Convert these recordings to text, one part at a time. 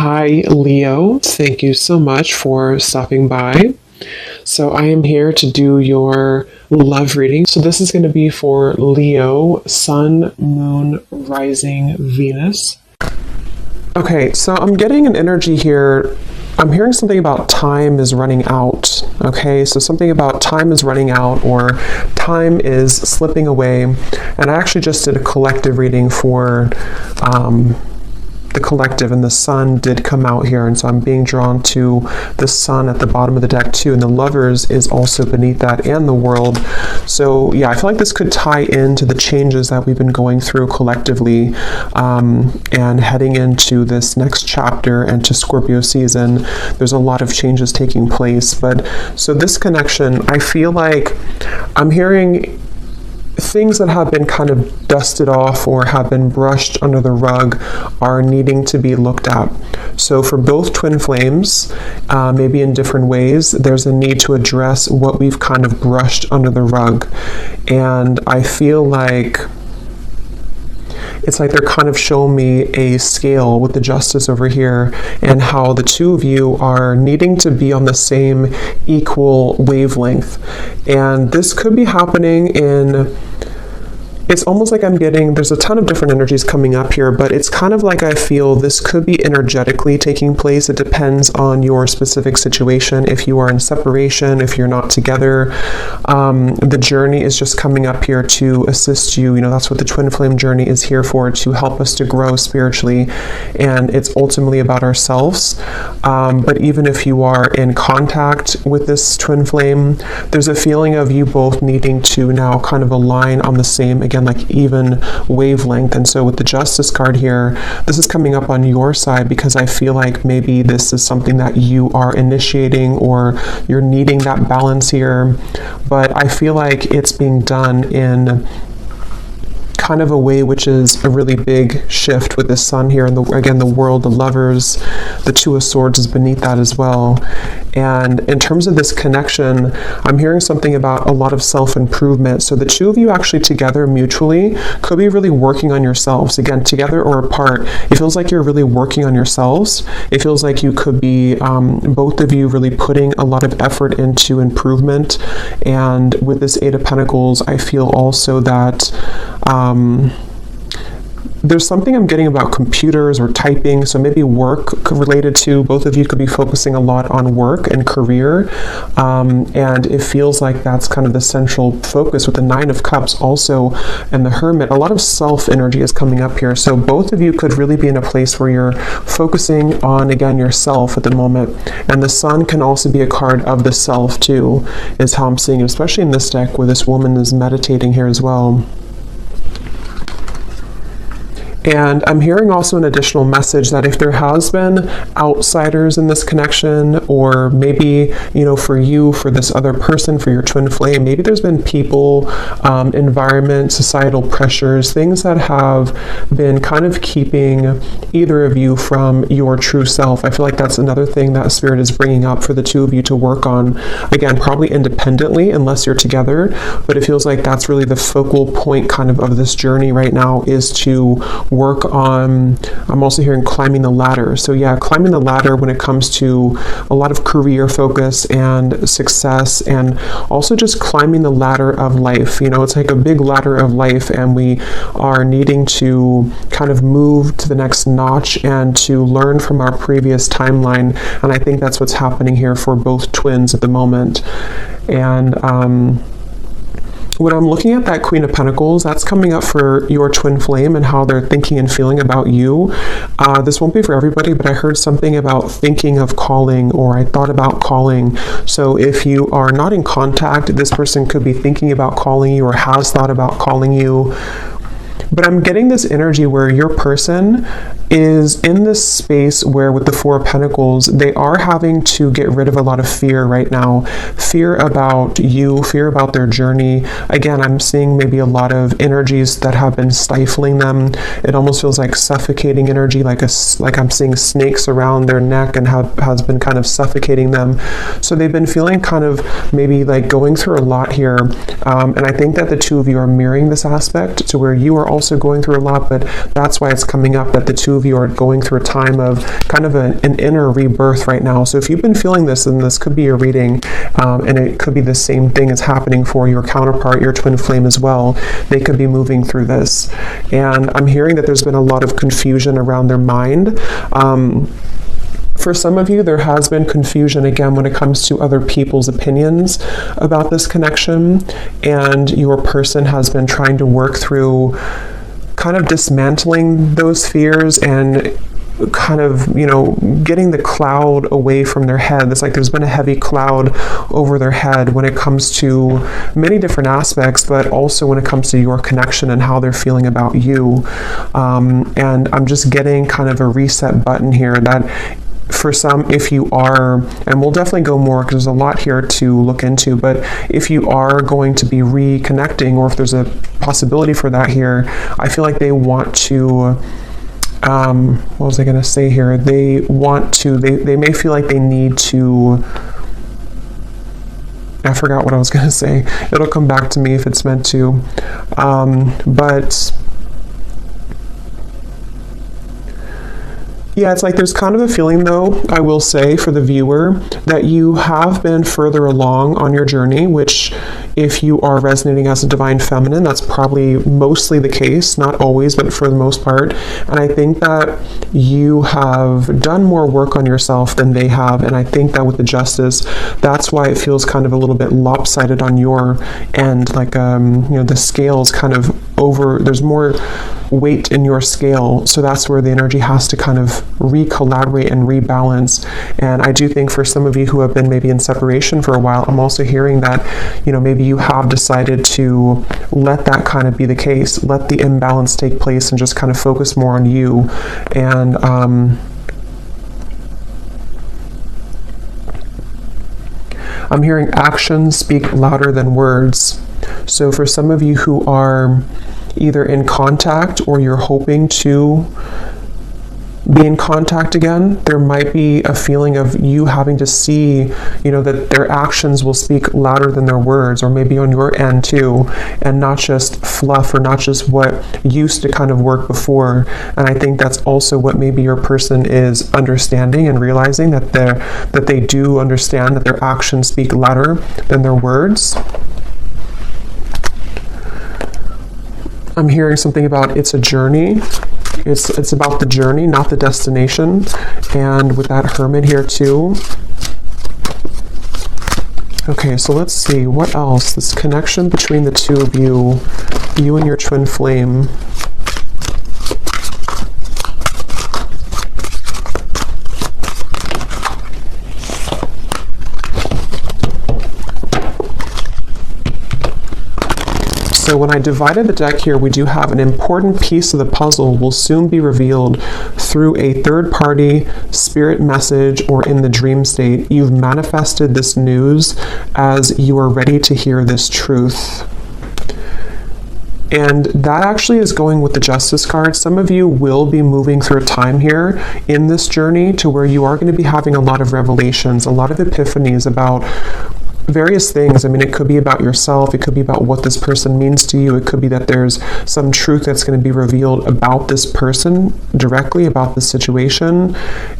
Hi, Leo. Thank you so much for stopping by. So, I am here to do your love reading. So, this is going to be for Leo, Sun, Moon, Rising, Venus. Okay, so I'm getting an energy here. I'm hearing something about time is running out. Okay, so something about time is running out or time is slipping away. And I actually just did a collective reading for the collective, and the sun did come out here, and so I'm being drawn to the sun at the bottom of the deck too, and the lovers is also beneath that, and the world. So yeah, I feel like this could tie into the changes that we've been going through collectively, and heading into this next chapter and to Scorpio season. There's a lot of changes taking place, but so this connection, I feel like I'm hearing things that have been kind of dusted off or have been brushed under the rug are needing to be looked at. So for both twin flames, maybe in different ways, there's a need to address what we've kind of brushed under the rug. And I feel like it's like they're kind of showing me a scale with the justice over here and how the two of you are needing to be on the same equal wavelength. And this could be happening in, it's almost like I'm getting, there's a ton of different energies coming up here, but it's kind of like I feel this could be energetically taking place. It depends on your specific situation. If you are in separation, if you're not together, the journey is just coming up here to assist you. You know, that's what the twin flame journey is here for, to help us to grow spiritually. And it's ultimately about ourselves. But even if you are in contact with this twin flame, there's a feeling of you both needing to now kind of align on the same, again, like even wavelength. And so with the Justice card here, this is coming up on your side because I feel like maybe this is something that you are initiating or you're needing that balance here. But I feel like it's being done in kind of a way which is a really big shift with the sun here, and again the world, the lovers, the Two of Swords is beneath that as well. And in terms of this connection, I'm hearing something about a lot of self-improvement. So the two of you actually together mutually could be really working on yourselves, again together or apart. It feels like you're really working on yourselves. It feels like you could be both of you really putting a lot of effort into improvement. And with this Eight of Pentacles, I feel also that there's something I'm getting about computers or typing, so maybe work related to, both of you could be focusing a lot on work and career, and it feels like that's kind of the central focus with the Nine of Cups also, and the Hermit. A lot of self energy is coming up here, so both of you could really be in a place where you're focusing on, again, yourself at the moment. And the Sun can also be a card of the self too, is how I'm seeing it, especially in this deck where this woman is meditating here as well. And I'm hearing also an additional message that if there has been outsiders in this connection, or maybe, you know, for you, for this other person, for your twin flame, maybe there's been people, environment, societal pressures, things that have been kind of keeping either of you from your true self. I feel like that's another thing that Spirit is bringing up for the two of you to work on. Again, probably independently unless you're together, but it feels like that's really the focal point kind of this journey right now, is to work on, I'm also hearing climbing the ladder. So yeah, climbing the ladder when it comes to a lot of career focus and success, and also just climbing the ladder of life. You know, it's like a big ladder of life, and we are needing to kind of move to the next notch and to learn from our previous timeline. And I think that's what's happening here for both twins at the moment. And when I'm looking at that Queen of Pentacles, that's coming up for your twin flame and how they're thinking and feeling about you. This won't be for everybody, but I heard something about thinking of calling, or I thought about calling. So if you are not in contact, this person could be thinking about calling you or has thought about calling you. But I'm getting this energy where your person is in this space where, with the Four of Pentacles, they are having to get rid of a lot of fear right now. Fear about you, fear about their journey. Again, I'm seeing maybe a lot of energies that have been stifling them. It almost feels like suffocating energy, like I'm seeing snakes around their neck and has been kind of suffocating them. So they've been feeling kind of maybe like going through a lot here. And I think that the two of you are mirroring this aspect to where you are also also going through a lot, but that's why it's coming up that the two of you are going through a time of kind of an inner rebirth right now. So if you've been feeling this, then this could be your reading, and it could be the same thing as happening for your counterpart, your twin flame as well. They could be moving through this. And I'm hearing that there's been a lot of confusion around their mind. For some of you, there has been confusion, again, when it comes to other people's opinions about this connection, and your person has been trying to work through kind of dismantling those fears and kind of, getting the cloud away from their head. It's like there's been a heavy cloud over their head when it comes to many different aspects, but also when it comes to your connection and how they're feeling about you. And I'm just getting kind of a reset button here that for some, if you are, and we'll definitely go more because there's a lot here to look into, but if you are going to be reconnecting, or if there's a possibility for that here, I feel like they want to, what was I going to say here? They want to, they may feel like they need to, I forgot what I was going to say. It'll come back to me if it's meant to. But yeah, it's like there's kind of a feeling, though, I will say, for the viewer, that you have been further along on your journey, which if you are resonating as a divine feminine, that's probably mostly the case, not always, but for the most part. And I think that you have done more work on yourself than they have. And I think that with the justice, that's why it feels kind of a little bit lopsided on your end. Like, the scale's kind of over, there's more weight in your scale. So that's where the energy has to kind of re-collaborate and rebalance. And I do think for some of you who have been maybe in separation for a while, I'm also hearing that, maybe you have decided to let that kind of be the case, let the imbalance take place and just kind of focus more on you. And I'm hearing actions speak louder than words. So for some of you who are either in contact or you're hoping to be in contact again, there might be a feeling of you having to see, that their actions will speak louder than their words, or maybe on your end too, and not just fluff or not just what used to kind of work before. And I think that's also what maybe your person is understanding and realizing, that they do understand that their actions speak louder than their words. I'm hearing something about it's a journey. It's about the journey, not the destination. And with that Hermit here too. Okay, so let's see, what else? This connection between the two of you and your twin flame. So when I divided the deck here, we do have an important piece of the puzzle will soon be revealed through a third-party spirit message or in the dream state. You've manifested this news as you are ready to hear this truth. And that actually is going with the Justice card. Some of you will be moving through a time here in this journey to where you are going to be having a lot of revelations, a lot of epiphanies about various things. I mean, it could be about yourself, it could be about what this person means to you, it could be that there's some truth that's going to be revealed about this person directly, about the situation.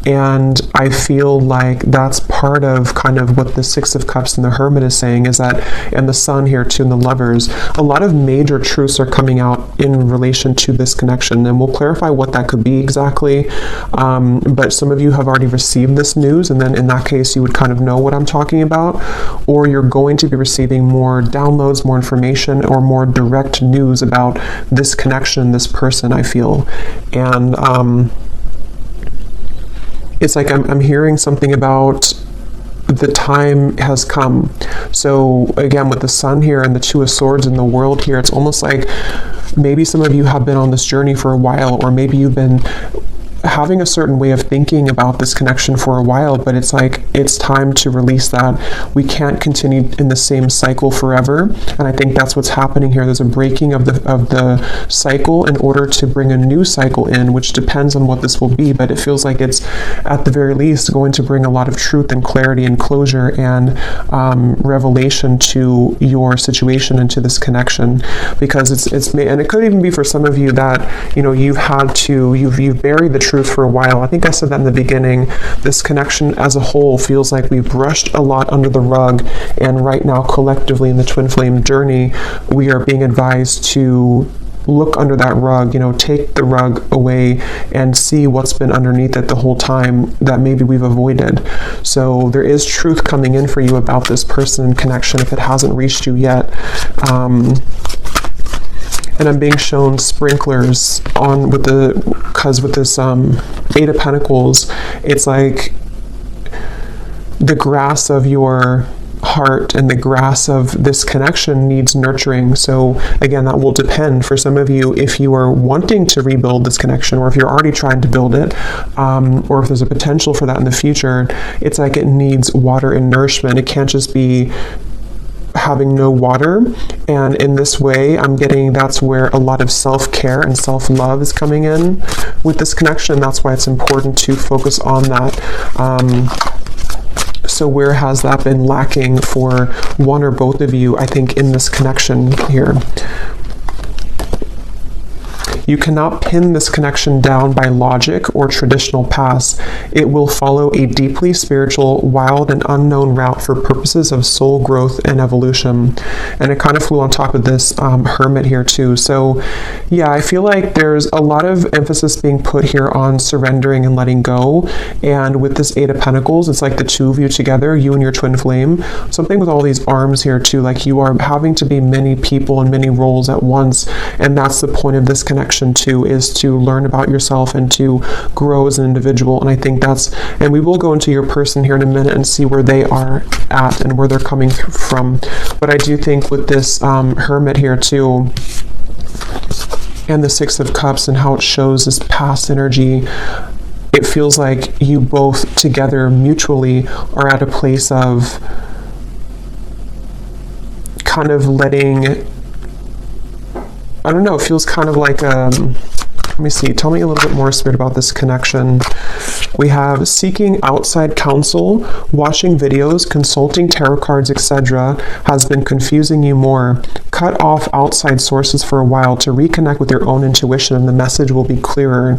And I feel like that's part of kind of what the Six of Cups and the Hermit is saying, is that, and the Sun here too, and the Lovers, a lot of major truths are coming out in relation to this connection, and we'll clarify what that could be exactly. But some of you have already received this news, and then in that case you would kind of know what I'm talking about, or you're going to be receiving more downloads, more information, or more direct news about this connection, this person, I feel. And it's like I'm hearing something about the time has come. So again, with the Sun here and the Two of Swords in the World here, it's almost like maybe some of you have been on this journey for a while, or maybe you've been having a certain way of thinking about this connection for a while, but it's like it's time to release that. We can't continue in the same cycle forever, and I think that's what's happening here. There's a breaking of the cycle in order to bring a new cycle in, which depends on what this will be, but it feels like it's at the very least going to bring a lot of truth and clarity and closure and revelation to your situation and to this connection, because it's and it could even be for some of you that you've buried the truth for a while. I think I said that in the beginning. This connection as a whole feels like we've brushed a lot under the rug, and right now collectively in the twin flame journey we are being advised to look under that rug, take the rug away and see what's been underneath it the whole time that maybe we've avoided. So there is truth coming in for you about this person and connection if it hasn't reached you yet. And I'm being shown sprinklers on with this Eight of Pentacles, it's like the grass of your heart and the grass of this connection needs nurturing. So again, that will depend for some of you if you are wanting to rebuild this connection, or if you're already trying to build it, or if there's a potential for that in the future. It's like it needs water and nourishment. It can't just be having no water. And in this way, I'm getting that's where a lot of self-care and self-love is coming in with this connection. That's why it's important to focus on that. So where has that been lacking for one or both of you, I think, in this connection here? You cannot pin this connection down by logic or traditional paths. It will follow a deeply spiritual, wild, and unknown route for purposes of soul growth and evolution. And it kind of flew on top of this hermit here too. So yeah, I feel like there's a lot of emphasis being put here on surrendering and letting go. And with this Eight of Pentacles, it's like the two of you together, you and your twin flame. Something with all these arms here too, like you are having to be many people and many roles at once. And that's the point of this connection too, is to learn about yourself and to grow as an individual. And I think and we will go into your person here in a minute and see where they are at and where they're coming from. But I do think with this hermit here too, and the Six of Cups and how it shows this past energy, it feels like you both together mutually are at a place of kind of letting, I don't know, it feels kind of like, let me see, tell me a little bit more, Spirit, about this connection. We have seeking outside counsel, watching videos, consulting tarot cards, etc. has been confusing you more. Cut off outside sources for a while to reconnect with your own intuition, and the message will be clearer.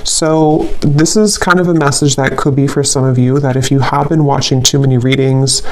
So this is kind of a message that could be for some of you, that if you have been watching too many readings,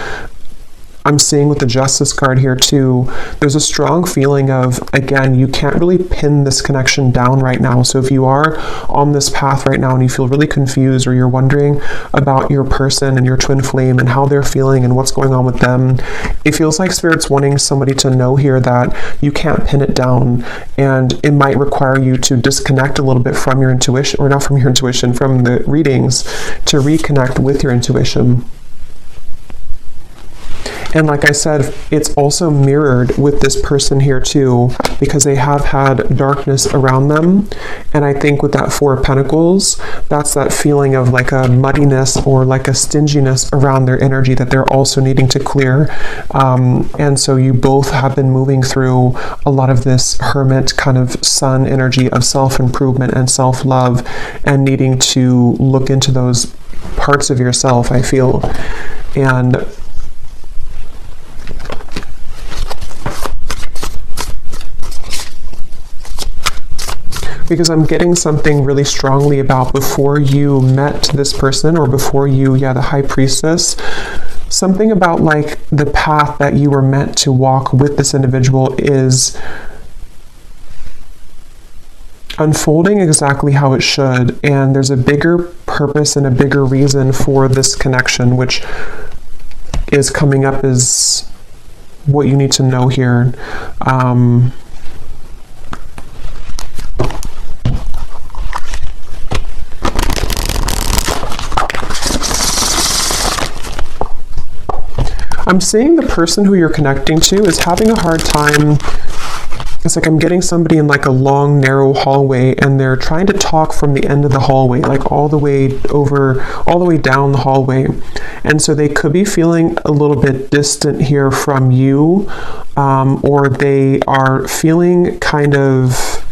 I'm seeing with the Justice card here too, there's a strong feeling of, again, you can't really pin this connection down right now. So if you are on this path right now and you feel really confused, or you're wondering about your person and your twin flame and how they're feeling and what's going on with them, it feels like Spirit's wanting somebody to know here that you can't pin it down, and it might require you to disconnect a little bit from your intuition, or not from your intuition, from the readings, to reconnect with your intuition. And like I said, it's also mirrored with this person here too, because they have had darkness around them. And I think with that Four of Pentacles, that's that feeling of like a muddiness or like a stinginess around their energy that they're also needing to clear. And so you both have been moving through a lot of this hermit kind of sun energy of self-improvement and self-love, and needing to look into those parts of yourself, I feel. And because I'm getting something really strongly about before you met this person, or before you, the High Priestess, something about like the path that you were meant to walk with this individual is unfolding exactly how it should. And there's a bigger purpose and a bigger reason for this connection, which is coming up as what you need to know here. I'm seeing the person who you're connecting to is having a hard time It's like I'm getting somebody in like a long, narrow hallway, and they're trying to talk from the end of the hallway, like all the way down the hallway. And so they could be feeling a little bit distant here from you, or they are feeling kind of,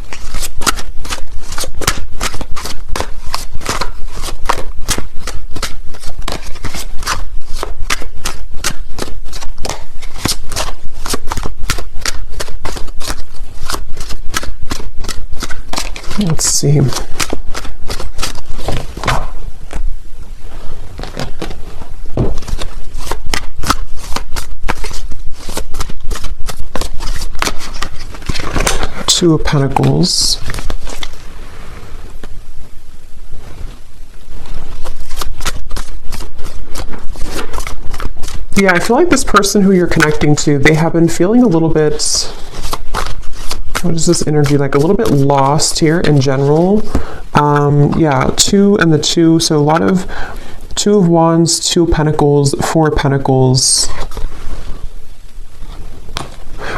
let's see. Two of Pentacles. Yeah, I feel like this person who you're connecting to, they have been feeling a little bit, what is this energy like? A little bit lost here in general. Yeah, 2 and the 2. So a lot of 2 of Wands, 2 of Pentacles, 4 of Pentacles.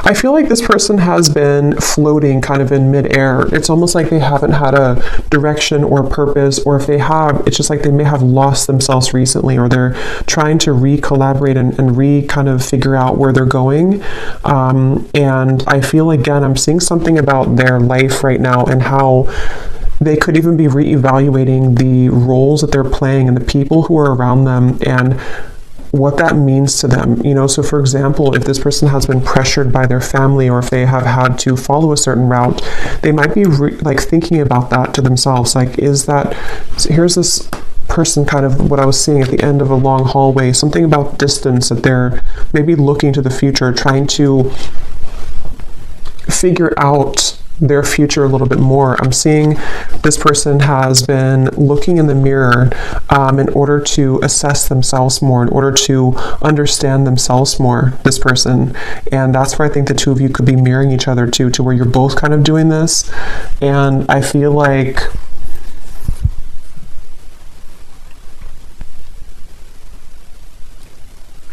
I feel like this person has been floating kind of in midair. It's almost like they haven't had a direction or purpose, or if they have, it's just like they may have lost themselves recently, or they're trying to re-collaborate and kind of figure out where they're going. And I feel, again, I'm seeing something about their life right now and how they could even be reevaluating the roles that they're playing and the people who are around them and what that means to them. So for example, if this person has been pressured by their family, or if they have had to follow a certain route, they might be like thinking about that to themselves. Like, here's this person, kind of what I was seeing at the end of a long hallway, something about distance, that they're maybe looking to the future, trying to figure out their future a little bit more. I'm seeing this person has been looking in the mirror in order to assess themselves more, in order to understand themselves more, this person. And that's where I think the 2 of you could be mirroring each other to where you're both kind of doing this. And I feel like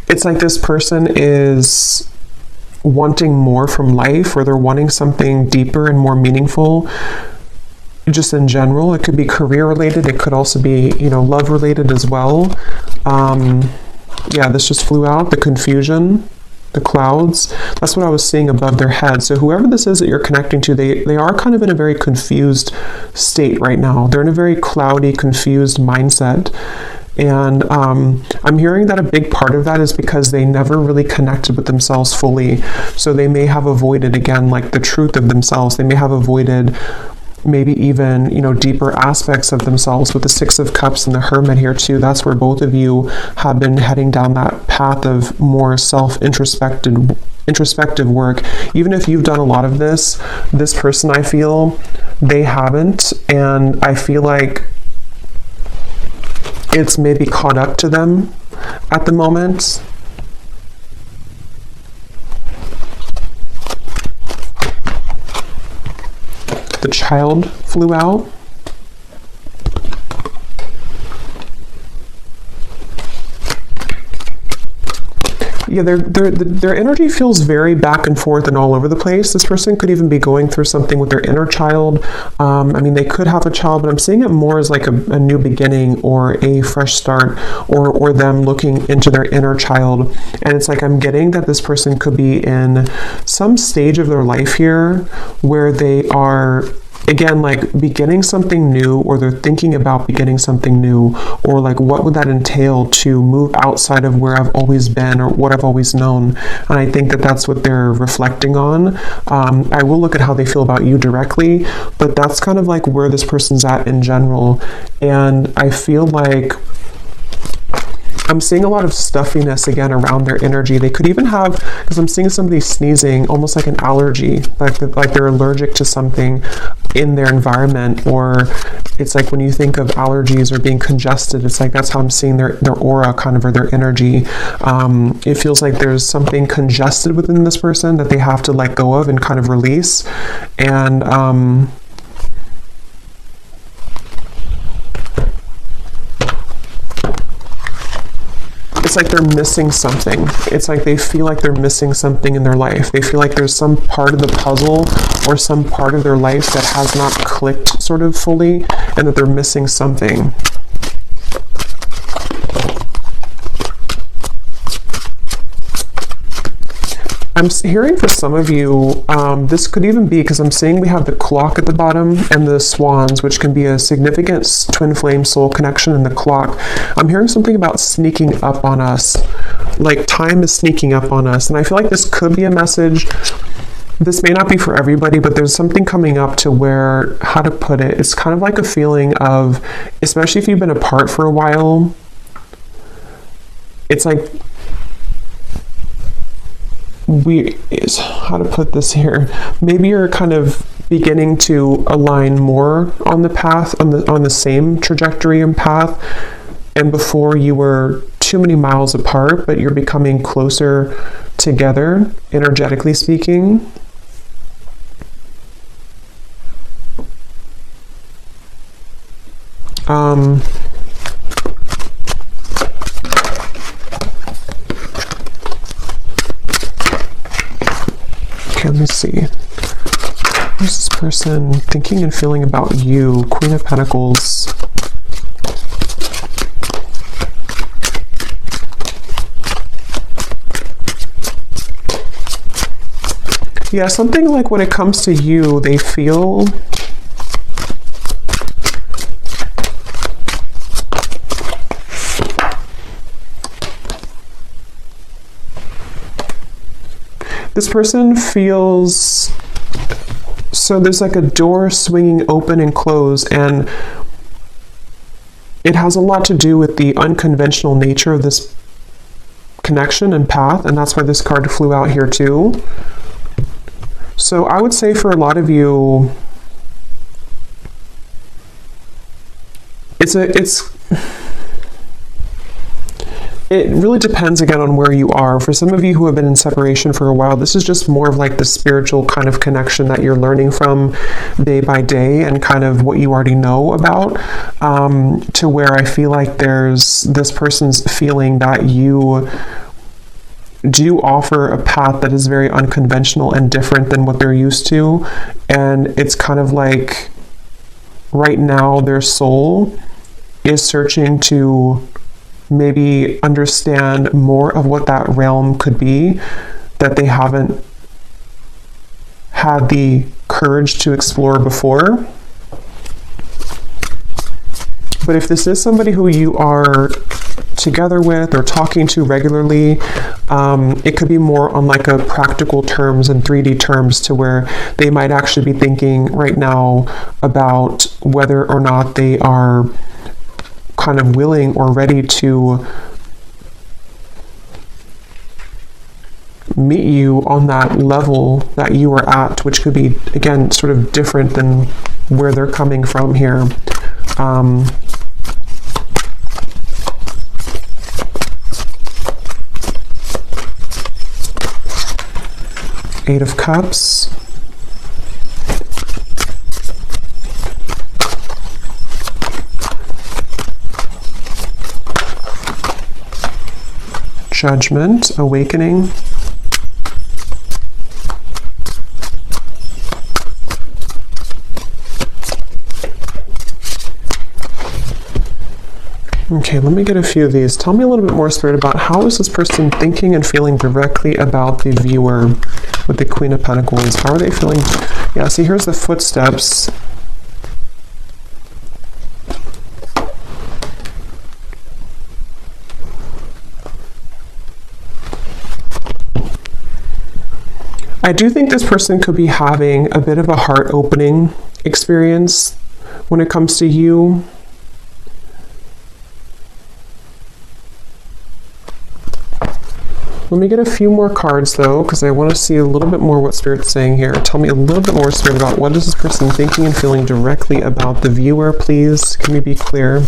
it's like this person is wanting more from life, or they're wanting something deeper and more meaningful just in general. It could be career related, it could also be love related as well. Yeah, this just flew out, the confusion, the clouds. That's what I was seeing above their head. So whoever this is that you're connecting to, they are kind of in a very confused state right now. They're in a very cloudy, confused mindset. And I'm hearing that a big part of that is because they never really connected with themselves fully. So they may have avoided, again, like the truth of themselves. They may have avoided maybe even, deeper aspects of themselves. With the 6 of Cups and the Hermit here too, that's where both of you have been heading down that path of more introspective work. Even if you've done a lot of this person, I feel, they haven't. And I feel like it's maybe caught up to them at the moment. The Child flew out. Yeah, their energy feels very back and forth and all over the place. This person could even be going through something with their inner child. They could have a child, but I'm seeing it more as like a new beginning or a fresh start, or them looking into their inner child. And it's like I'm getting that this person could be in some stage of their life here where they are, again, like beginning something new, or they're thinking about beginning something new, or like what would that entail to move outside of where I've always been or what I've always known. And I think that that's what they're reflecting on. I will look at how they feel about you directly, but that's kind of like where this person's at in general. And I feel like I'm seeing a lot of stuffiness again around their energy. They could even have, because I'm seeing somebody sneezing, almost like an allergy, like they're allergic to something in their environment. Or it's like when you think of allergies or being congested, it's like that's how I'm seeing their aura kind of, or their energy. It feels like there's something congested within this person that they have to let go of and kind of release. And it's like they're missing something. It's like they feel like they're missing something in their life. They feel like there's some part of the puzzle or some part of their life that has not clicked sort of fully, and that they're missing something. I'm hearing for some of you, this could even be because I'm seeing we have the clock at the bottom and the swans, which can be a significant twin flame soul connection in the clock. I'm hearing something about sneaking up on us, like time is sneaking up on us. And I feel like this could be a message. This may not be for everybody, but there's something coming up to where, how to put it, it's kind of like a feeling of, especially if you've been apart for a while, it's like, how to put this here, maybe you're kind of beginning to align more on the path, on the same trajectory and path, and before you were too many miles apart, but you're becoming closer together, energetically speaking. Okay, let me see. What's this person thinking and feeling about you? Queen of Pentacles. Yeah, something like when it comes to you, they feel this person feels, so there's like a door swinging open and close, and it has a lot to do with the unconventional nature of this connection and path, and that's why this card flew out here too. So I would say for a lot of you, it really depends again on where you are. For some of you who have been in separation for a while, this is just more of like the spiritual kind of connection that you're learning from day by day and kind of what you already know about, to where I feel like there's this person's feeling that you do offer a path that is very unconventional and different than what they're used to. And it's kind of like right now their soul is searching to maybe understand more of what that realm could be that they haven't had the courage to explore before. But if this is somebody who you are together with or talking to regularly, it could be more on like a practical terms and 3D terms, to where they might actually be thinking right now about whether or not they are kind of willing or ready to meet you on that level that you are at, which could be, again, sort of different than where they're coming from here. Eight of Cups. Judgment, Awakening. Okay, let me get a few of these. Tell me a little bit more, Spirit, about how is this person thinking and feeling directly about the viewer with the Queen of Pentacles? How are they feeling? Yeah, see, here's the footsteps. I do think this person could be having a bit of a heart-opening experience when it comes to you. Let me get a few more cards though, because I want to see a little bit more what Spirit's saying here. Tell me a little bit more, Spirit, about what is this person thinking and feeling directly about the viewer, please. Can we be clear?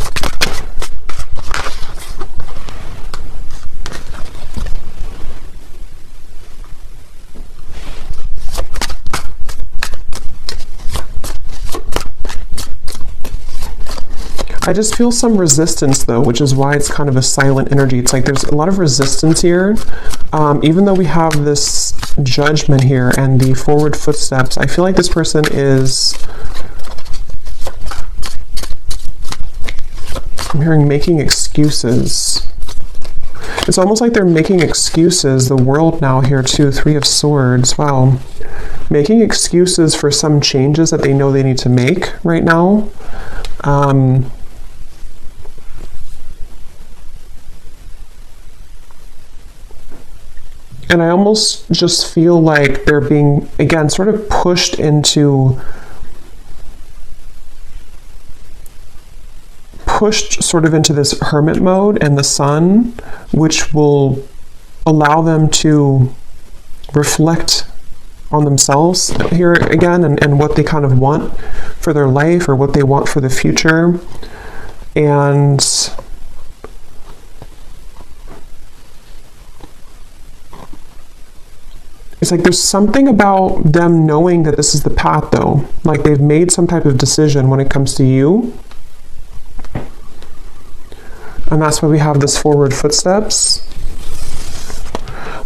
I just feel some resistance though, which is why it's kind of a silent energy. It's like there's a lot of resistance here. Even though we have this judgment here and the forward footsteps, I feel like this person is, I'm hearing making excuses. It's almost like they're making excuses. The world now here too, 3 of Swords. Wow. Making excuses for some changes that they know they need to make right now. And I almost just feel like they're being, again, sort of pushed sort of into this hermit mode and the sun, which will allow them to reflect on themselves here again and what they kind of want for their life or what they want for the future. And it's like there's something about them knowing that this is the path though. Like they've made some type of decision when it comes to you. And that's why we have this forward footsteps.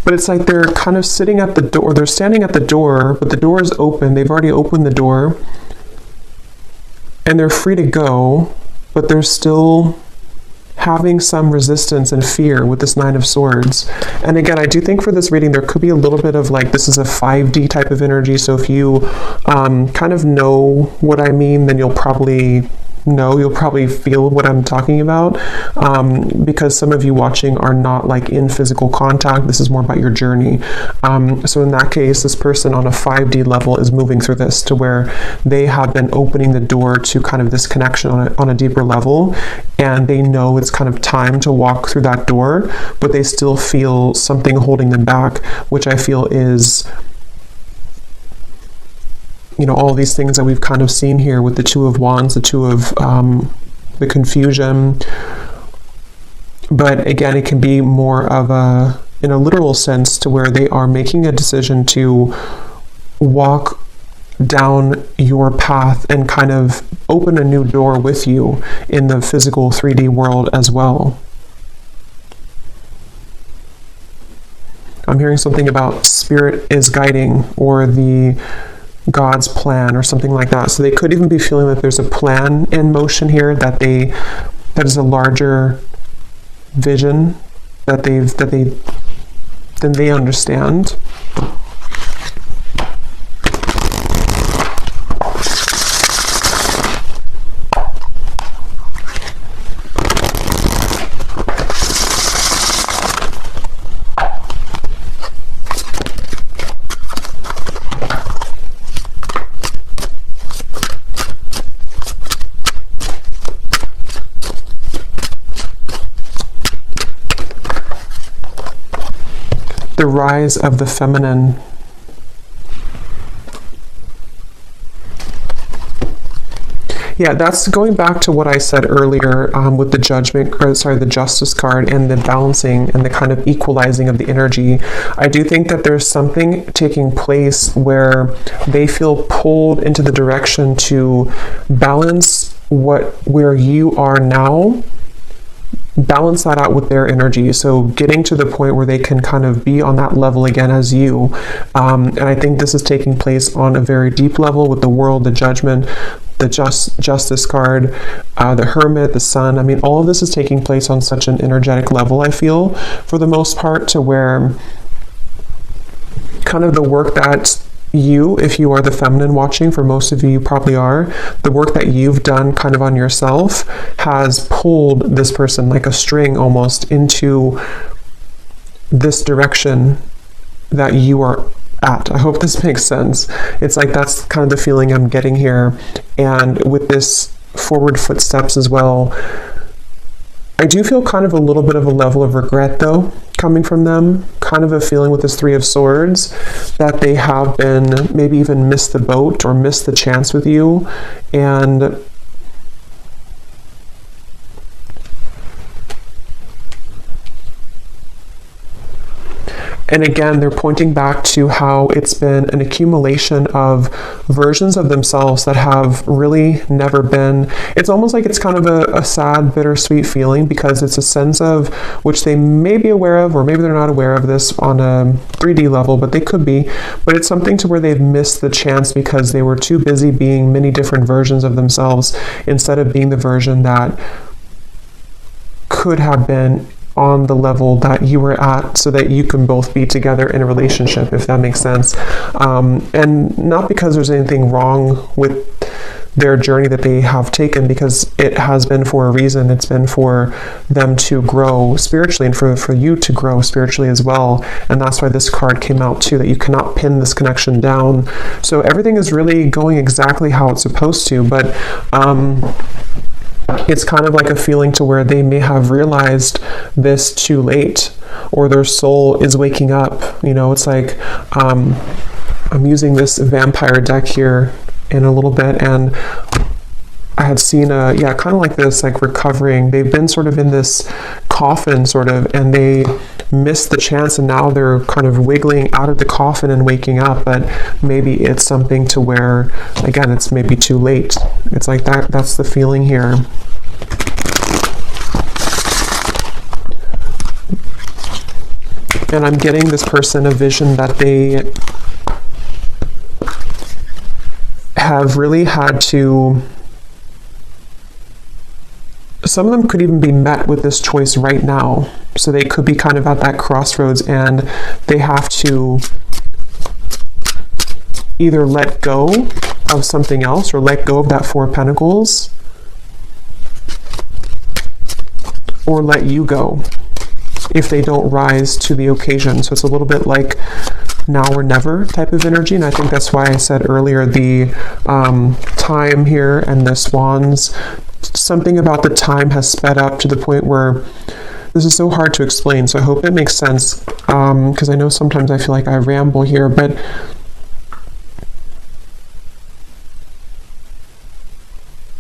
But it's like they're kind of sitting at the door, they're standing at the door, but the door is open. They've already opened the door. And they're free to go, but they're still having some resistance and fear with this 9 of Swords. And again, I do think for this reading, there could be a little bit of like, this is a 5D type of energy. So if you kind of know what I mean, then you'll probably feel what I'm talking about, because some of you watching are not like in physical contact. This is more about your journey. So in that case, this person on a 5D level is moving through this to where they have been opening the door to kind of this connection on a deeper level, and they know it's kind of time to walk through that door, but they still feel something holding them back, which I feel is, you know, all these things that we've kind of seen here with the 2 of Wands, the 2 of the confusion. But again, it can be more of a, in a literal sense, to where they are making a decision to walk down your path and kind of open a new door with you in the physical 3D world as well. I'm hearing something about spirit is guiding, or the God's plan, or something like that. So they could even be feeling that there's a plan in motion here, that is a larger vision that they understand. The rise of the feminine. Yeah, that's going back to what I said earlier with the the Justice card and the balancing and the kind of equalizing of the energy. I do think that there's something taking place where they feel pulled into the direction to balance where you are now, balance that out with their energy. So getting to the point where they can kind of be on that level again as you. And I think this is taking place on a very deep level with the World, the Judgment, the Justice card, the Hermit, the Sun. I mean, all of this is taking place on such an energetic level, I feel, for the most part, to where kind of the work that you, if you are the feminine watching, for most of you, you probably are, the work that you've done kind of on yourself has pulled this person like a string almost into this direction that you are at. I hope this makes sense. It's like that's kind of the feeling I'm getting here. And with this forward footsteps as well, I do feel kind of a little bit of a level of regret though coming from them, kind of a feeling with this 3 of Swords that they have been maybe even missed the boat or missed the chance with you. And And again, they're pointing back to how it's been an accumulation of versions of themselves that have really never been. It's almost like it's kind of a sad, bittersweet feeling, because it's a sense of which they may be aware of, or maybe they're not aware of this on a 3D level, but they could be. But it's something to where they've missed the chance because they were too busy being many different versions of themselves instead of being the version that could have been on the level that you were at, so that you can both be together in a relationship, if that makes sense. And not because there's anything wrong with their journey that they have taken, because it has been for a reason. It's been for them to grow spiritually, and for you to grow spiritually as well. And that's why this card came out too, that you cannot pin this connection down. So everything is really going exactly how it's supposed to, but it's kind of like a feeling to where they may have realized this too late, or their soul is waking up. It's like, I'm using this vampire deck here in a little bit, and I had seen kind of like this, like recovering. They've been sort of in this coffin sort of, and they missed the chance, and now they're kind of wiggling out of the coffin and waking up. But maybe it's something to where, again, it's maybe too late. It's like that's the feeling here. And I'm getting this person a vision that they have really had to, some of them could even be met with this choice right now. So they could be kind of at that crossroads, and they have to either let go of something else, or let go of that Four of Pentacles, or let you go if they don't rise to the occasion. So it's a little bit like now or never type of energy. And I think that's why I said earlier the time here and the swans, something about the time has sped up to the point where this is so hard to explain. So I hope it makes sense, because I know sometimes I feel like I ramble here, but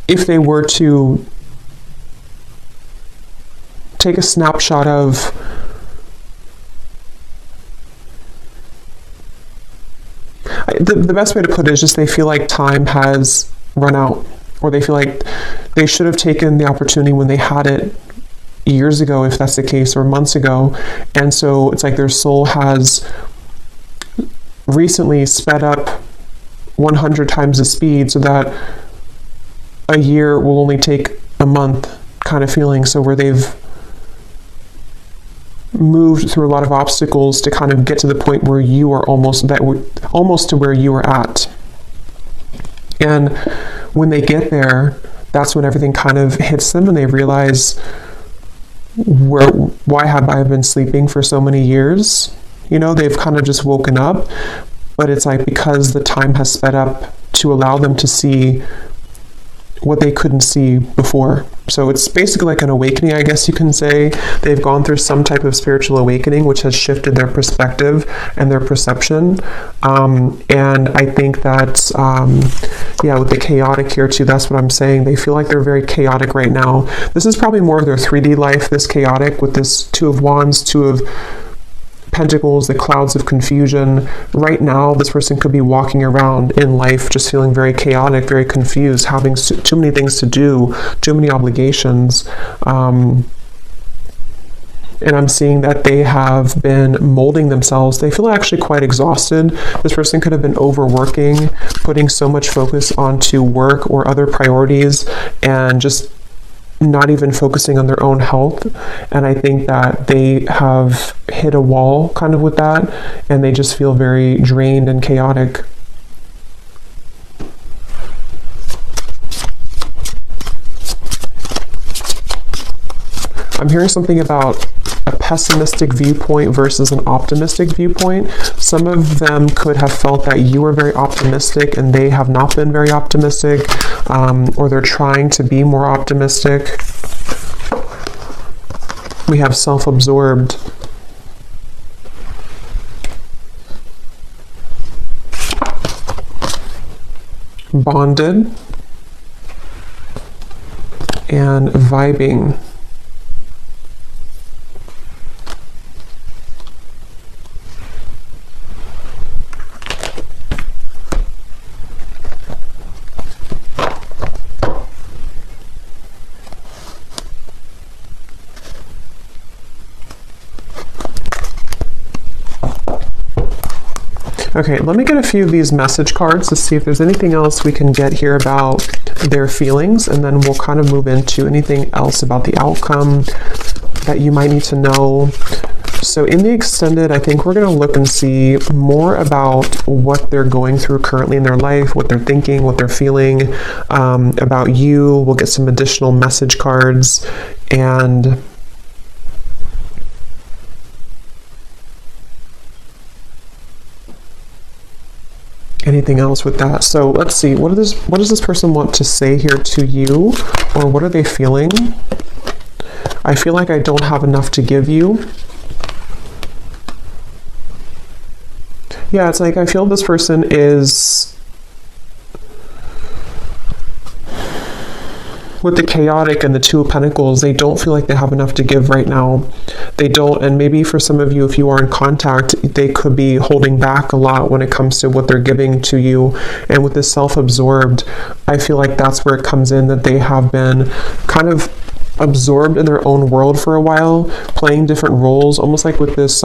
if they were to take a snapshot of the best way to put it is just they feel like time has run out, or they feel like they should have taken the opportunity when they had it years ago, if that's the case, or months ago. And so it's like their soul has recently sped up 100 times the speed, so that a year will only take a month kind of feeling. So where they've moved through a lot of obstacles to kind of get to the point where you are almost to where you are at. And when they get there, that's when everything kind of hits them, and they realize, why have I been sleeping for so many years? They've kind of just woken up, but it's like because the time has sped up to allow them to see what they couldn't see before. So it's basically like an awakening, I guess you can say. They've gone through some type of spiritual awakening, which has shifted their perspective and their perception. And I think that, with the chaotic here too, that's what I'm saying. They feel like they're very chaotic right now. This is probably more of their 3D life, this chaotic, with this Two of Wands, Two of Pentacles, the clouds of confusion. Right now, this person could be walking around in life just feeling very chaotic, very confused, having too many things to do, too many obligations. And I'm seeing that they have been molding themselves. They feel actually quite exhausted. This person could have been overworking, putting so much focus onto work or other priorities, and just not even focusing on their own health. And I think that they have hit a wall kind of with that, and they just feel very drained and chaotic. I'm hearing something about a pessimistic viewpoint versus an optimistic viewpoint. Some of them could have felt that you were very optimistic and they have not been very optimistic, or they're trying to be more optimistic. We have self-absorbed. Bonded. And vibing. Okay, let me get a few of these message cards to see if there's anything else we can get here about their feelings, and then we'll kind of move into anything else about the outcome that you might need to know. So in the extended, I think we're going to look and see more about what they're going through currently in their life, what they're thinking, what they're feeling about you. We'll get some additional message cards, and anything else with that. So let's see, what does this person want to say here to you, or what are they feeling? I feel like I don't have enough to give you. Yeah, it's like I feel this person is, with the chaotic and the Two of Pentacles, they don't feel like they have enough to give right now. They don't, and maybe for some of you, if you are in contact, they could be holding back a lot when it comes to what they're giving to you. And with this self-absorbed, I feel like that's where it comes in, that they have been kind of absorbed in their own world for a while, playing different roles, almost like with this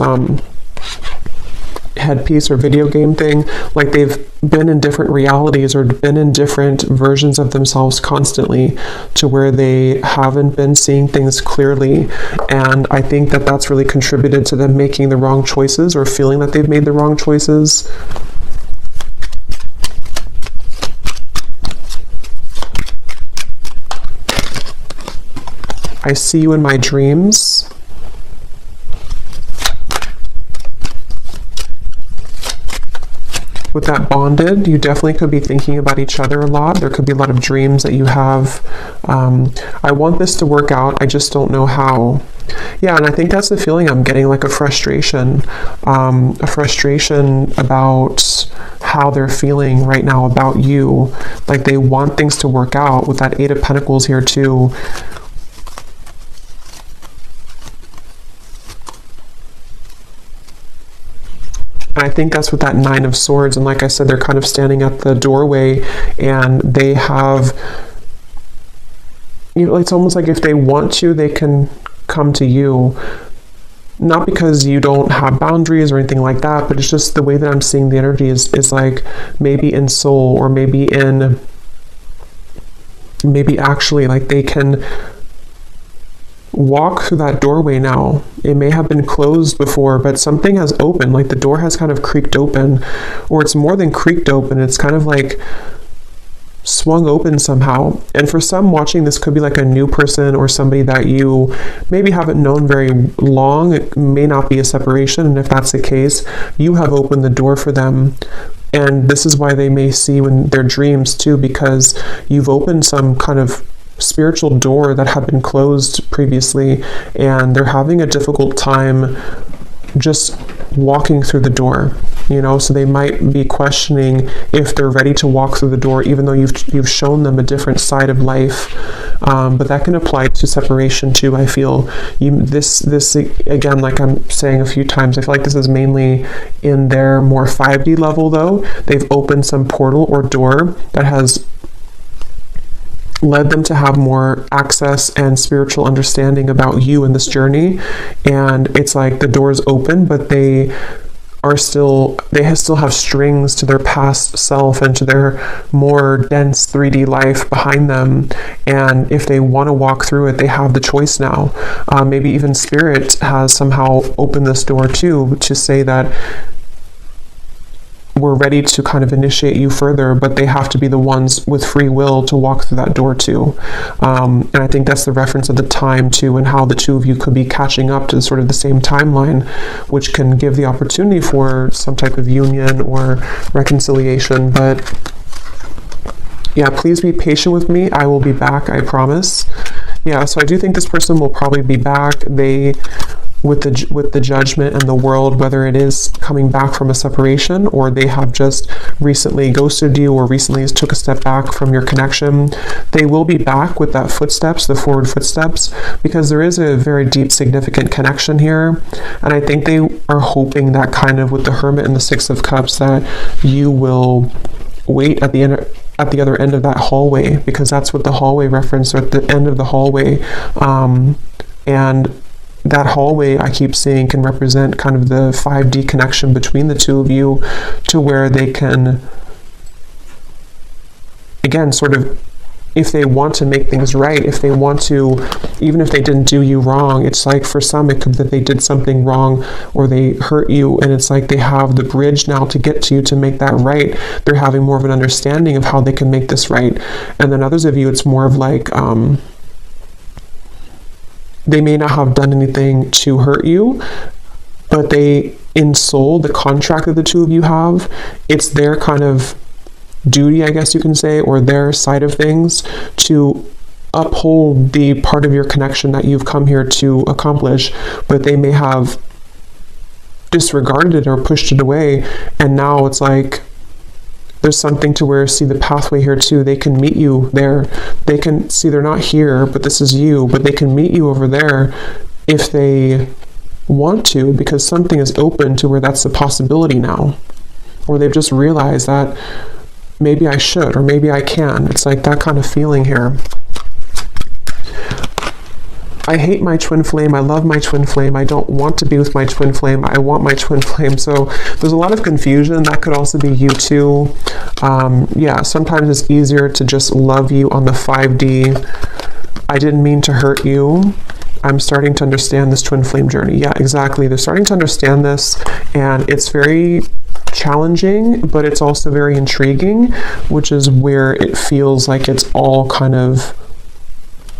headpiece or video game thing, like they've been in different realities or been in different versions of themselves constantly, to where they haven't been seeing things clearly. And I think that that's really contributed to them making the wrong choices, or feeling that they've made the wrong choices. I see you in my dreams. With that bonded, you definitely could be thinking about each other a lot. There could be a lot of dreams that you have. I want this to work out, I just don't know how. Yeah, and I think that's the feeling I'm getting, like a frustration about how they're feeling right now about you. Like they want things to work out, with that Eight of Pentacles here too. And I think that's with that Nine of Swords. And like I said, they're kind of standing at the doorway, and they have, you know, it's almost like if they want to, they can come to you. Not because you don't have boundaries or anything like that, but it's just the way that I'm seeing the energy is like maybe in soul, or maybe actually like they can walk through that doorway now. It may have been closed before, but something has opened, like the door has kind of creaked open, or it's more than creaked open, it's kind of like swung open somehow. And for some watching, this could be like a new person, or somebody that you maybe haven't known very long. It may not be a separation, and if that's the case, you have opened the door for them. And this is why they may see you in their dreams too, because you've opened some kind of spiritual door that had been closed previously, and they're having a difficult time just walking through the door, you know. So they might be questioning if they're ready to walk through the door, even though you've shown them a different side of life. But that can apply to separation too. I feel this again, like I'm saying a few times, I feel like this is mainly in their more 5D level though. They've opened some portal or door that has led them to have more access and spiritual understanding about you in this journey. And it's like the door's open, but they still have strings to their past self and to their more dense 3D life behind them. And if they want to walk through it, they have the choice now. Maybe even Spirit has somehow opened this door too, to say that we're ready to kind of initiate you further, but they have to be the ones with free will to walk through that door too. And I think that's the reference of the time too, and how the two of you could be catching up to sort of the same timeline, which can give the opportunity for some type of union or reconciliation. But yeah, please be patient with me. I will be back, I promise. Yeah, so I do think this person will probably be back. With the Judgment and the World, whether it is coming back from a separation, or they have just recently ghosted you, or recently took a step back from your connection, they will be back with that footsteps, the forward footsteps, because there is a very deep, significant connection here. And I think they are hoping that kind of with the Hermit and the Six of Cups, that you will wait at the other end of that hallway, because that's what the hallway reference, or at the end of the hallway. And that hallway I keep seeing can represent kind of the 5D connection between the two of you, to where they can, again, sort of, if they want to make things right, if they want to, even if they didn't do you wrong, it's like for some it could be that they did something wrong or they hurt you, and it's like they have the bridge now to get to you to make that right. They're having more of an understanding of how they can make this right. And then others of you, it's more of like, they may not have done anything to hurt you, but they, in soul, the contract that the two of you have, it's their kind of duty, I guess you can say, or their side of things, to uphold the part of your connection that you've come here to accomplish, but they may have disregarded it or pushed it away, and now it's like there's something to where, see the pathway here too, they can meet you there. They can see they're not here, but this is you, but they can meet you over there if they want to, because something is open to where that's a possibility now, or they've just realized that maybe I should, or maybe I can. It's like that kind of feeling here. I hate my twin flame. I love my twin flame. I don't want to be with my twin flame. I want my twin flame. So there's a lot of confusion. That could also be you too. Yeah, sometimes it's easier to just love you on the 5D. I didn't mean to hurt you. I'm starting to understand this twin flame journey. Yeah, exactly. They're starting to understand this, and it's very challenging, but it's also very intriguing, which is where it feels like it's all kind of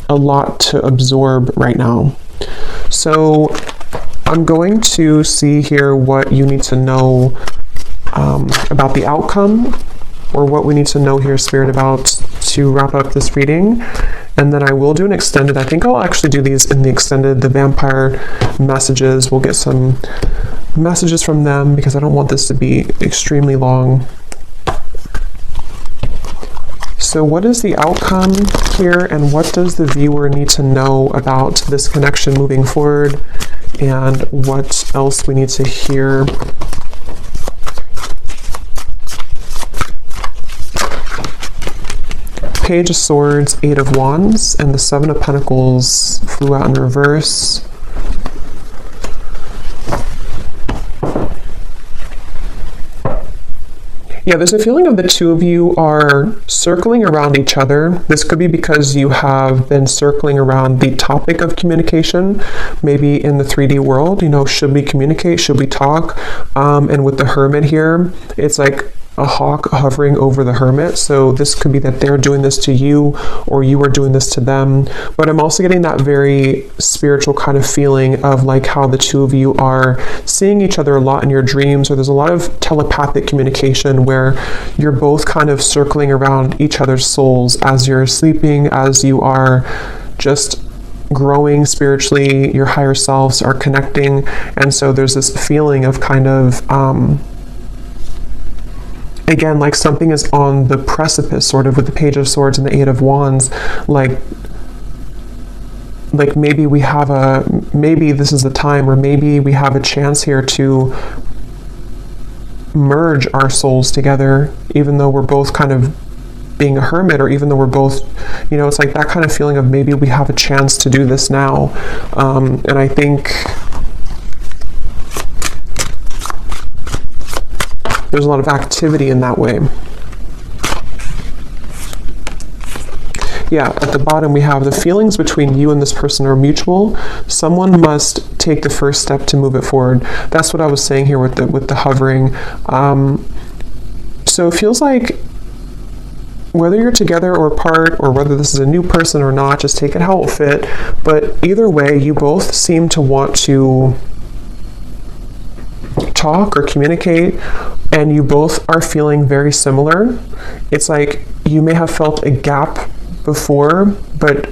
a lot to absorb right now. So I'm going to see here what you need to know about the outcome, or what we need to know here, Spirit, about to wrap up this reading. And then I will do an extended. I think I'll actually do these in the extended, the vampire messages. We'll get some messages from them because I don't want this to be extremely long. So what is the outcome here, and what does the viewer need to know about this connection moving forward, and what else we need to hear? Page of Swords, Eight of Wands, and the Seven of Pentacles flew out in reverse. Yeah, there's a feeling of the two of you are circling around each other. This could be because you have been circling around the topic of communication, maybe in the 3D world, you know, should we communicate? Should we talk? And with the Hermit here, it's like a hawk hovering over the Hermit. So this could be that they're doing this to you, or you are doing this to them. But I'm also getting that very spiritual kind of feeling of like how the two of you are seeing each other a lot in your dreams, or there's a lot of telepathic communication where you're both kind of circling around each other's souls as you're sleeping, as you are just growing spiritually, your higher selves are connecting. And so there's this feeling of kind of again, like something is on the precipice, sort of, with the Page of Swords and the Eight of Wands, like maybe we have maybe this is the time, or maybe we have a chance here to merge our souls together, even though we're both kind of being a hermit, or even though we're both, you know, it's like that kind of feeling of maybe we have a chance to do this now. And I think there's a lot of activity in that way. Yeah, at the bottom we have the feelings between you and this person are mutual. Someone must take the first step to move it forward. That's what I was saying here with the hovering. So it feels like whether you're together or apart, or whether this is a new person or not, just take it how it will fit. But either way, you both seem to want to talk or communicate, and you both are feeling very similar. It's like you may have felt a gap before, but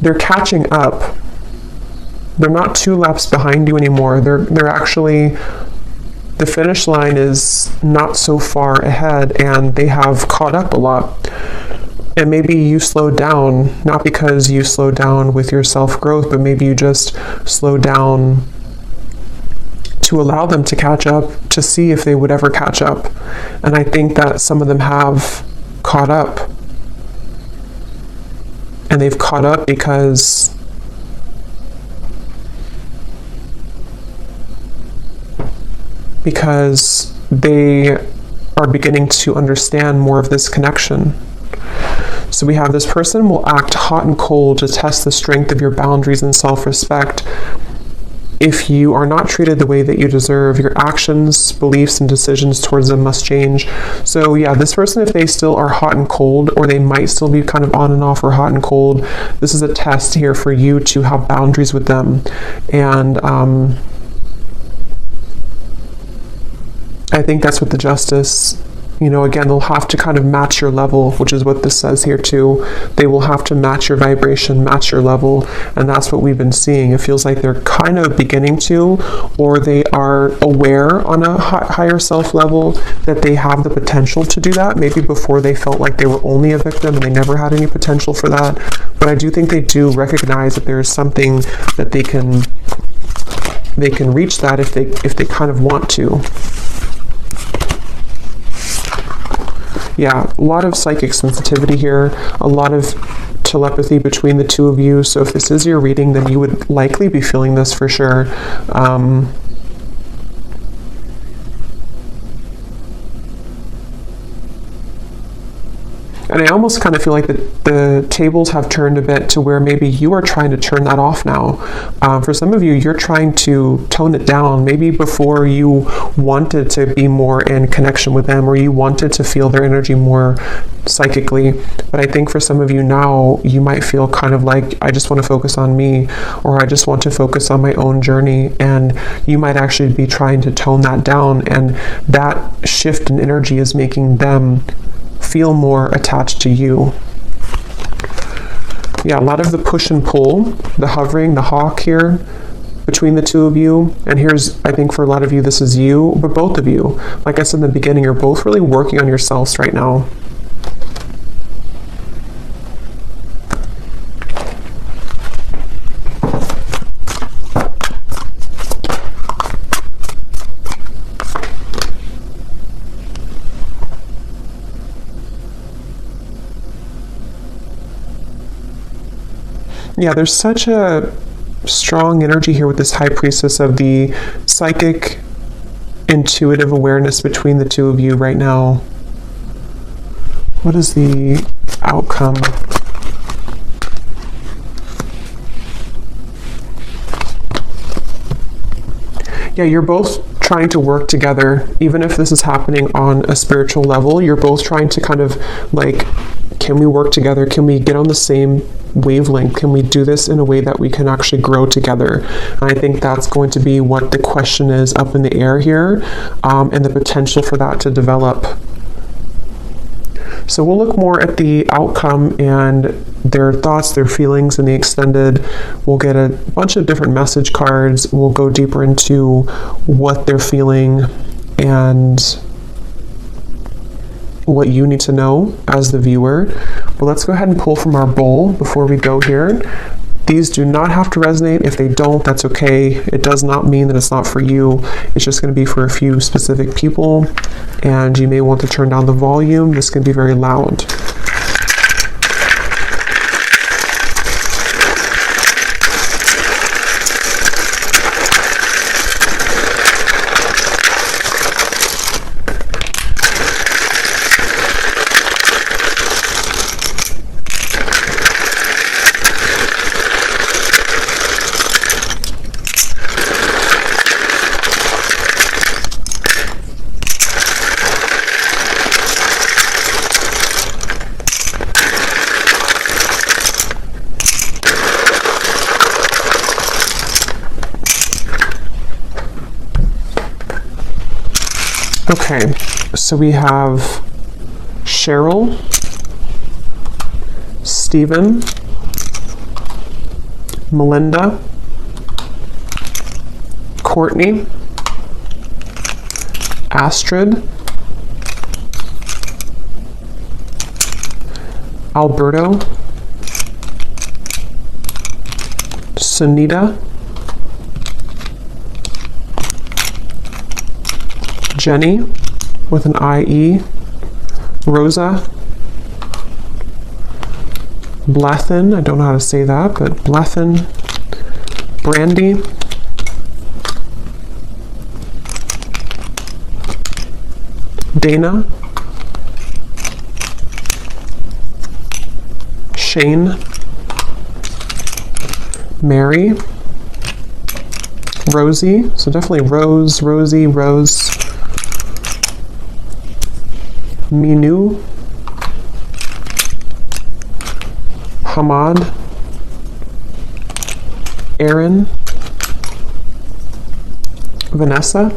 they're catching up. They're not 2 laps behind you anymore. They're actually, the finish line is not so far ahead, and they have caught up a lot. And maybe you slowed down, not because you slowed down with your self-growth, but maybe you just slowed down to allow them to catch up, to see if they would ever catch up. And I think that some of them have caught up. and they've caught up because they are beginning to understand more of this connection. So we have this person will act hot and cold to test the strength of your boundaries and self-respect. If you are not treated the way that you deserve, your actions, beliefs, and decisions towards them must change. So yeah, this person, if they still are hot and cold, or they might still be kind of on and off or hot and cold, this is a test here for you to have boundaries with them. And I think that's what the Justice, again, they'll have to kind of match your level, which is what this says here too. They will have to match your vibration, match your level, and that's what we've been seeing. It feels like they're kind of beginning to, or they are aware on a higher self level that they have the potential to do that. Maybe before they felt like they were only a victim and they never had any potential for that. But I do think they do recognize that there's something that they can reach that if they kind of want to. Yeah, a lot of psychic sensitivity here, a lot of telepathy between the two of you. So if this is your reading, then you would likely be feeling this for sure. And I almost kind of feel like the tables have turned a bit to where maybe you are trying to turn that off now. For some of you, you're trying to tone it down. Maybe before you wanted to be more in connection with them, or you wanted to feel their energy more psychically. But I think for some of you now, you might feel kind of like, I just want to focus on me, or I just want to focus on my own journey. And you might actually be trying to tone that down. And that shift in energy is making them feel more attached to you. Yeah, a lot of the push and pull, the hovering, the hawk here between the two of you. And here's, I think for a lot of you, this is you, but both of you, like I said in the beginning, you're both really working on yourselves right now. Yeah, there's such a strong energy here with this High Priestess of the psychic, intuitive awareness between the two of you right now. What is the outcome? Yeah, you're both trying to work together, even if this is happening on a spiritual level. You're both trying to kind of like, can we work together? Can we get on the same wavelength? Can we do this in a way that we can actually grow together? And I think that's going to be what the question is up in the air here, and the potential for that to develop. So we'll look more at the outcome and their thoughts, their feelings in the extended. We'll get a bunch of different message cards. We'll go deeper into what they're feeling and what you need to know as the viewer. But let's go ahead and pull from our bowl before we go here. These do not have to resonate. If they don't, that's okay. It does not mean that it's not for you. It's just going to be for a few specific people, and you may want to turn down the volume. This can be very loud. Okay, so we have Cheryl, Stephen, Melinda, Courtney, Astrid, Alberto, Sunita, Jenny with an IE, Rosa, Blethen, I don't know how to say that, but Blethen, Brandy, Dana, Shane, Mary, Rosie, so definitely Rose, Rosie, Rose, Minu, Hamad, Aaron, Vanessa,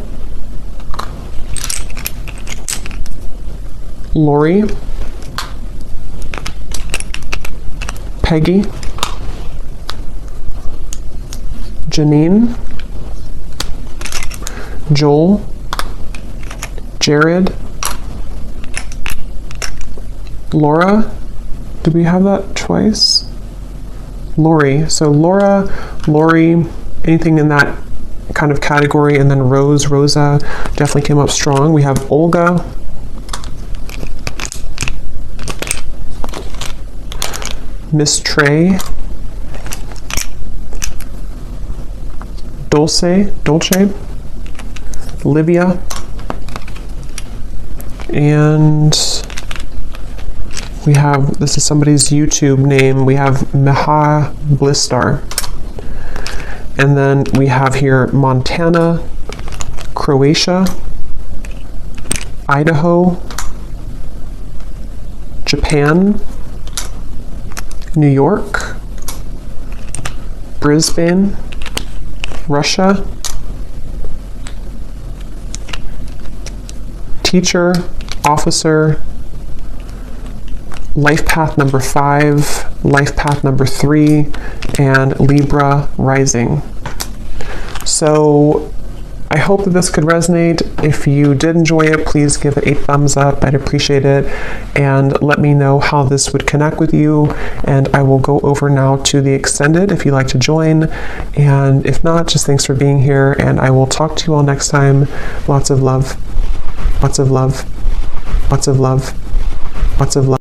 Lori, Peggy, Janine, Joel, Jared, Laura. Did we have that twice? Lori. So Laura, Lori, anything in that kind of category, and then Rose, Rosa definitely came up strong. We have Olga, Miss Trey, Dolce, Livia, and we have, this is somebody's YouTube name, we have Meha Blistar. And then we have here Montana, Croatia, Idaho, Japan, New York, Brisbane, Russia, teacher, officer, life path number 5, life path number 3, and Libra rising. So I hope that this could resonate. If you did enjoy it, please give it a thumbs up. I'd appreciate it. And let me know how this would connect with you. And I will go over now to the extended if you'd like to join. And if not, just thanks for being here. And I will talk to you all next time. Lots of love. Lots of love. Lots of love. Lots of love.